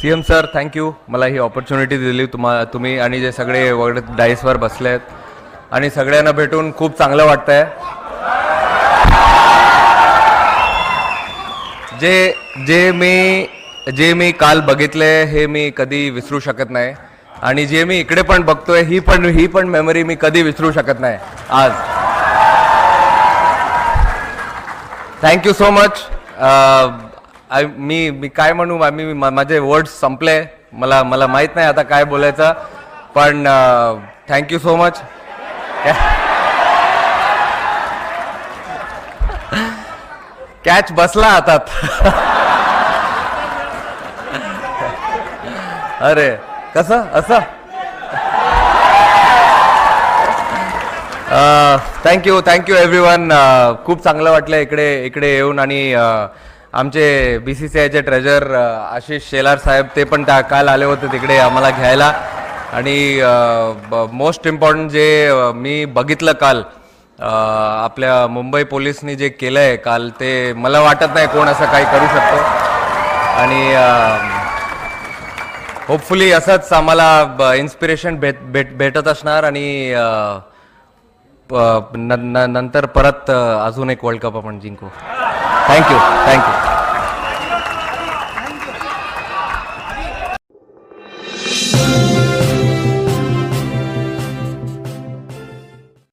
CM sir thank you मला ही opportunity दिली तुम्ही आणि जे सगळे वगैरे डाईसवर बसले आहेत आणि सगळ्यांना भेटून खूप चांगलं वाटतंय. जे मी काल बघितले हे मी कधी विसरू शकत नाही आणि जे मी इकडे पण बघतोय ही पण मेमरी मी कधी विसरू शकत नाही आज. Thank you so much. मी काय म्हणू माझे वर्ड्स संपले. मला माहित नाही आता काय बोलायचं पण थँक्यू सो मच. कॅच बसला हातात. अरे कसं असं. Thank you everyone. खूप चांगलं वाटलं इकडे येऊन आणि आमचे BCCIचे ट्रेजर आशिष शेलार साहेब ते पण काल आले होते तिकडे आम्हाला घ्यायला आणि मोस्ट इम्पॉर्टंट जे मी बघितलं काल आपल्या मुंबई पोलिसनी जे केलं आहे काल ते मला वाटत नाही कोण असं काही करू शकतो आणि होपफुली असंच आम्हाला इन्स्पिरेशन भेटत असणार आणि नंतर परत अजून एक वर्ल्ड कप आपण जिंकू. थँक्यू.